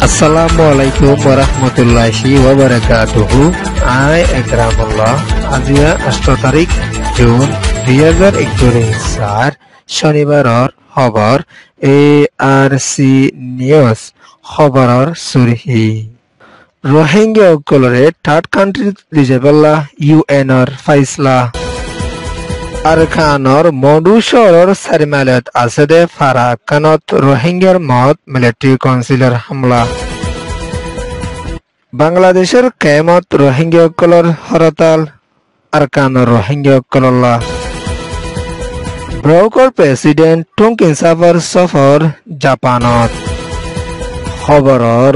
Assalamualaikum warahmatullahi wabarakatuh. I Akramullah. আজিয়া 8 তারিখ June 2024 শনিবাৰৰ খবৰ ARC নিউজ খবৰৰ সুৰহি রোহিঙ্গাসকলৰে থাৰ্ড কাণ্ট্ৰিত লিজেবলা UNৰ ফাইছলা আৰখানৰ মডু চহৰৰ চাৰিমাইলত আছে দে ফাৰাকানত রোহিঙ্গাৰ মত মিলিটাৰী কাউন্সিলৰ হামলা বাংলাদেশৰ কেমত রোহিঙ্গাসকলৰ হৰতাল আৰখানৰ রোহিঙ্গাসকললা ব্ৰকৰ প্ৰেসিডেন্ট টুংকিন সাফাৰ সফৰ জাপানত খবৰৰ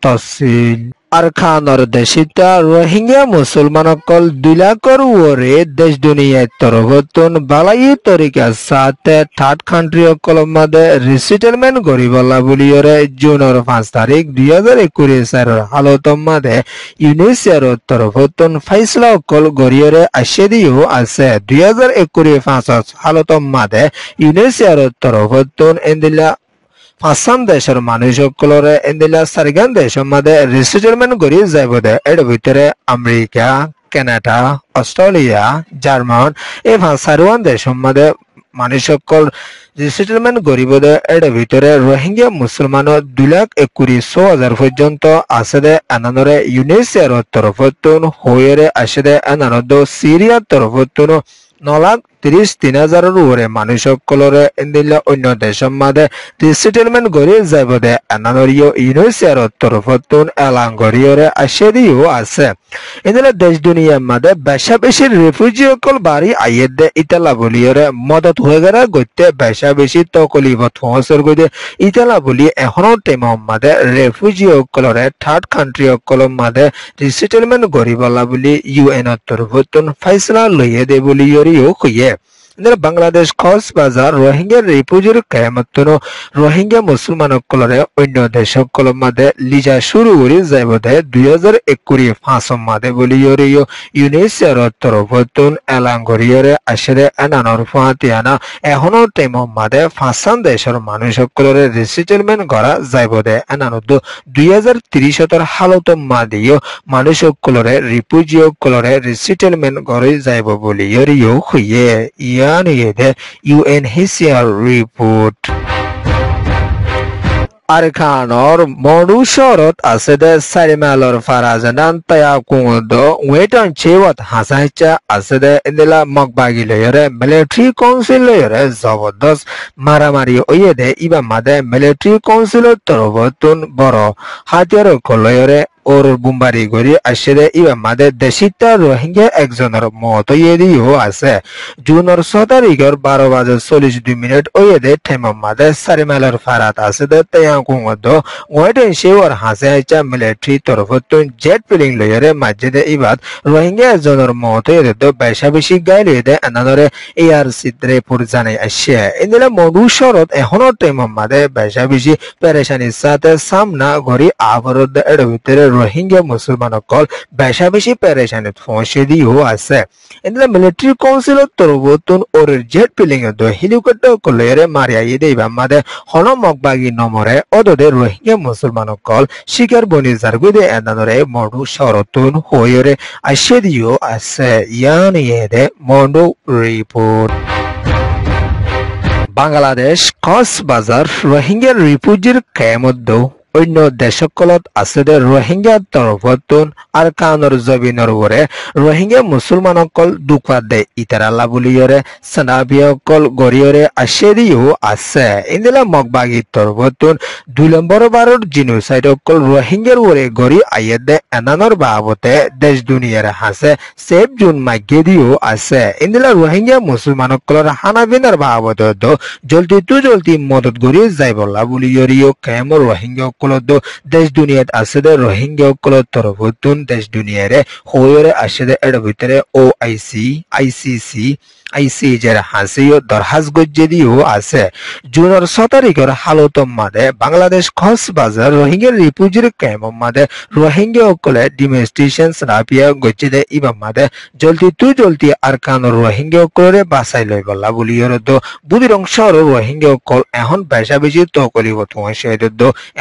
তফসিল আরখানৰ দেশিতা রোহিঙ্গা মুসলমানসকল 2 লাখৰ ওৰে দেশ দুনিয়াৰ তৰফতন বালাই তৰিকা সাথে থাৰ্ড কাণ্ট্ৰি সকলৰ মাজে ৰিসেটেলমেন্ট কৰিবলা বুলিৰে জুনৰ 5 তাৰিখ 2021 হালতৰ মাজে ইউনিচিয়াৰ তৰফতন ফাইছলা সকল গৰিয়ৰে আছেদিও আছে 2025 হালতৰ মাজে ইউনিচিয়াৰ তৰফতন এন্দিলা পাঁচখন দেশৰ মানুহসকলৰে এন্দিলা চাৰিখন দেশৰ মাজে ৰিসেটেলমেন্ট কৰি যাব দে এৰ ভিতৰে আমেৰিকা কানাডা অষ্ট্ৰেলিয়া জাৰ্মান এই চাৰিখন দেশৰ মাজে মানুহসকল ৰিসেটেলমেন্ট কৰিব দে এৰ ভিতৰে রোহিঙ্গা মুছলমানৰ 2,21,000 পৰ্যন্ত আছে দে আনন্দৰে ইউনিচিয়াৰ তৰফতন হৈৰে আছে দে আনন্দ সিৰিয়াৰ তৰফতন 9,33,000 ওৰে মানুহসকলৰে এন্দিলা অন্য দেশৰ মাজে ৰিসেটেলমেন্ট কৰি যাব দে আনন্দৰিও ইউনিচিয়াৰ তৰফতন এলান কৰিৰে আছেদিও আছে এন্দিলা দেশ দুনিয়াৰ মাজে বেছি ৰিফিউজি সকল বাঢ়ি আইয়ে দে ইতালা বুলিৰে মদত হৈ গৰা গতে বেছি তকলিব থসৰ গদে ইতালা বুলি এখনৰ টেমৰ মাজে ৰিফিউজি সকলৰে থাৰ্ড কাণ্ট্ৰি সকলৰ মাজে ৰিসেটেলমেন্ট কৰিবলা বুলি ইউএনৰ তৰফতন ফাইছলা লয়ে দে বুলি কয়ে বাংলাদেশ কক্সবাজার রোহিঙ্গা রিফিউজির কেয়ামতনো রোহিঙ্গা মুসলমানসকলৰে অন্য দেশসকলৰ মাজে লিজা শুরু কৰি যাব দে 2025 মাজে বুলি ইউনিচিয়াৰ তৰফতন এলান কৰিৰে আছে এনানৰ ফাতিয়ানা এখনৰ টেমৰ মাজে পাঁচখন দেশৰ মানুহসকলৰে ৰিসেটেলমেন্ট কৰা যাব দে এনানত 2030 হালতৰ মাজেও মানুহসকলৰে ৰিফিউজি সকলৰে ৰিসেটেলমেন্ট কৰি যাব বুলি কয়ে UNHCR report আরখানৰ মডু চহৰত আছে দে চাৰিমাইলৰ ফাৰাজানান তায়াকুদ ওয়েটন চেৱত হাসাইচা আছে দে এন্দিলা মগবাগি লয়ৰে মিলিটাৰী কাউন্সিল লয়ৰে জবৰদস্ত মাৰামাৰি ওয়ে দে ইবা মাদে মিলিটাৰী কাউন্সিলৰ তৰফতন বড় হাতিয়াৰ কলয়ৰে ওর বুম্বারি গরি আসে ইবা মাদে দেশিতা রোহিঙ্গা একজনের মত দিও আছে জুনের 6 তারিখের 12:42 ওয়ে দে ঠেমা মাদে চারিমাইলৰ ফারাত আছে দে তায়াকুদ ওয়েটেন শেওয়ার হাসে আইচা মিলিটারি তরফতন জেট ফিলিং লয়রে মাঝে ইবাদ রোহিঙ্গা একজনের মত দে বেশি গাইলে দে আনানরে ARC রিপোর্ট জানাই আসে এন্দিলা মডু শরত এখনো টেমা মাদে বেশি পেরেশানির সাথে সামনা গরি আবরদ এর ভিতরে রোহিঙ্গা মুসলমানসকল বেশি পেরেশানিত ফসে দিও আছে এন্দিলা মিলিটারি কাউন্সিলৰ তৰফতন ওর জেট ফিলিং হেলিকপ্টাৰ কলেৰে মাৰিয়াই দেইবা মাদে হনমকবাগী নমৰে অদদে রোহিঙ্গা মুসলমানসকল শিকার বনি জারগুদে এনানরে মডু শরতন হয়রে আসে দিও আছে ইয়ানিয়েদে মডু রিপোর্ট বাংলাদেশ কক্সবাজার রোহিঙ্গা রিফিউজির কেয়ামত অন্য দেশসকলত আছে দে রোহিঙ্গা তৰফতন আৰখানৰ জবিনৰ ওৰে রোহিঙ্গা মুছলমানসকল দুখা দে ইতাৰালা বুলিৰে সনাবিয়কল গৰিয়ৰে আছেদিও আছে ইন্দিলা মগবাগী তৰফতন 2 নম্বৰ বাৰৰ জিনোসাইড সকল রোহিঙ্গাৰ ওৰে গৰি আইয়ে দে এনানৰ বাবতে দেশ দুনিয়াৰ হাসে সেভ জুন মাগে দিও আছে ইন্দিলা রোহিঙ্গা মুছলমানসকলৰ হানাবিনাৰ বাবতে জলদি মদত গৰি যাইবলা বুলিৰিও কেম রোহিঙ্গা দেশ দুনিয়াত আছে দে রোহিঙ্গা সকলৰ তৰফতন দেশ দুনিয়াৰে হয়ৰে আছে দে এৰ ভিতৰে OIC ICC আইসিজের হাসিও দরহাজ গজ্জেদিও আছে জুনের 6 তারিখের হালতম মাদে বাংলাদেশ কক্সবাজার রোহিঙ্গা রিফিউজির ক্যাম্প মাদে রোহিঙ্গা সকলে ডিমেস্টিশন রাপিয়া গজ্জেদে ইবা মাদে জলদি আরকান রোহিঙ্গা সকলরে বাঁচাই লই গলা বুলিয়র বুদির অংশ রোহিঙ্গা সকল এখন বেশি তকলিব তোমার সেদ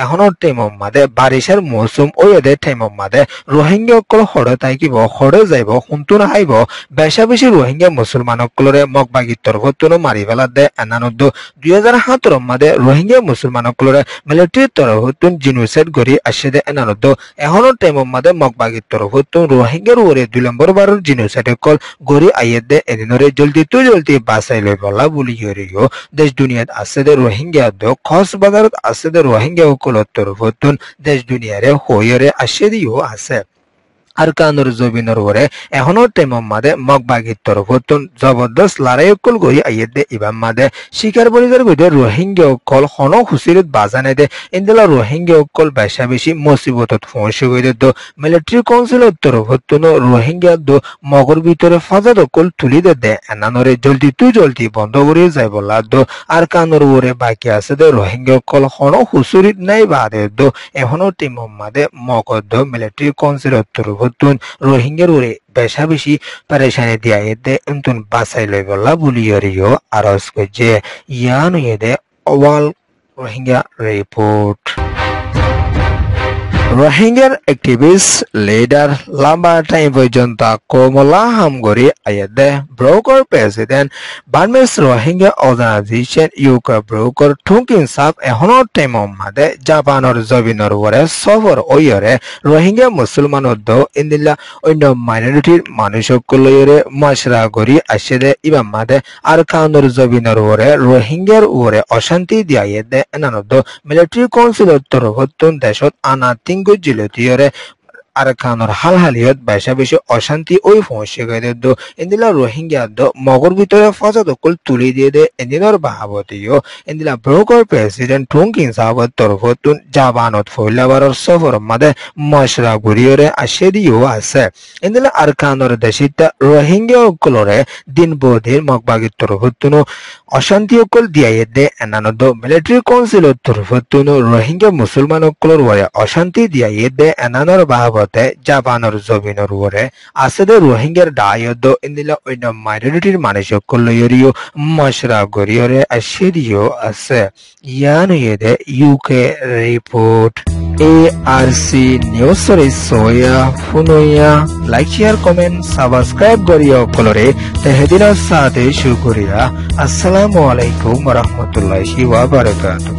এখনো টাইমম মাদে বারিশার মৌসুম ওয়েদে টাইমম মাদে রোহিঙ্গা অকল হড়ে তাইকিব হড়ে যাইব হুন্তুন হাইব বেশা বেশি রোহিঙ্গা মুসলমান অকলরে মগবাগিত্তর হতুনো মারি ফেলা দে এনানদ্দ 2017 মাদে রোহিঙ্গা মুসলমান অকলরে মিলিটারির তরফ হতুন জিনোসাইড গরি আসে দে এনানদ্দ এখনো টাইমম মাদে মগবাগিত্তর হতুন রোহিঙ্গার ওরে 2 নম্বর বারর জিনোসাইড অকল গরি আইয়ে দে এদিনরে জলদি বাঁচাই লই বলা বলি হরিও দেশ দুনিয়াত আছে দে রোহিঙ্গা দ কক্সবাজারত আছে দে রোহিঙ্গা অকলর তরফ হতুন দেশ দুনিয়ারে হইরে আসে দিও আছে আরকানুর জবিনর ওরে এখনো টাইমম মাদে মগবাগির তরফ হতুন জবরদস্ত লড়াই অকল গই আইয়ে দে ইবাম মাদে শিকার বলিদার গইদে রোহিঙ্গা অকল হন হুসিরত বাজানে দে ইন্দলা রোহিঙ্গা অকল বেশা বেশি মুসিবতত ফসে গইদে দ মিলিটারি কাউন্সিলর তরফ হতুন রোহিঙ্গা দ মগর ভিতরে ফাজাদ অকল তুলি দে এনানরে জলদি বন্ধ করে যাই বলা দ আরকানুর ওরে বাকি আছে দে রোহিঙ্গা অকল হন হুসুরিত নাই বাদে দ এখনো টাইমম মাদে মগর দ মিলিটারি কাউন্সিলর তরফ রোহিঙ্গার ওরে বেশা বেশি পরেশানি দিয়া দে উন্তুন বাঁচাই লই বলা বলিয়রিও আরজ যে ইয়ান দে ওয়াল রোহিঙ্গা রিপোর্ট রোহিঙ্গার অ্যাক্টিভিস্ট লিডার লম্বা টাইম পর্যন্ত কমলা হামগরি আয়াদে ব্রোকার president Burmese Rohingya organisation UK ব্রোকার ঠুকিন সাপ এখনো টাইমম মাদে জাপানের জবিনর ওরে সফর ওয়রে রোহিঙ্গা মুসলমানর দ ইন্দিলা অন্য মাইনরিটির মানুষসকলরে মশরা গরি আসে দে ইবাম মাদে আরকানুর জবিনর ওরে রোহিঙ্গার ওরে অশান্তি দিয়ায়ে দে এনানদ মিলিটারি কাউন্সিলর তরফতুন দেশত আনা জিলতিয়রে আরকানুর হালহালিয়ত বেশা বেশি অশান্তি ওই ফসে গেছে দো ইন্দিলা রোহিঙ্গা দ মগর ভিতরে ফসাদ অকল তুলি দিয়ে দে ইন্দিনর বাহাবতীয় ইন্দিলা ব্রোকার প্রেসিডেন্ট ঠুংকিন সাহাবত তরফতুন জাপানত ফইলাবারর সফর মাদে মশরা গুরিয়রে আসে দিও আছে ইন্দিলা আরকানুর দেশিতা রোহিঙ্গা অকলরে দিন বদির মগবাগির তরফতুন অশান্তি অকল দিয়াই দে এনানদ মিলিটারি কাউন্সিলর তরফতুন রোহিঙ্গা মুসলমান অকলর ওরে অশান্তি দিয়াই দে এনানর বাহাবত জাপানের জমিনের ওরে আছে দে রোহিঙ্গার ডায়দ ইন্দিলা অন্য মাইনরিটির মানুষসকল লইরিও মশরা গরিয়রে আসিরিও আছে ইয়ান দে ইউকে রিপোর্ট ARC নিউজ রে সোয়া ফুনোয়া লাইক শেয়ার কমেন্ট সাবস্ক্রাইব করিও কলরে তেহেদিনের সাথে শুকরিয়া আসসালামু আলাইকুম ওয়া রাহমাতুল্লাহি ওয়া বারাকাতুহু।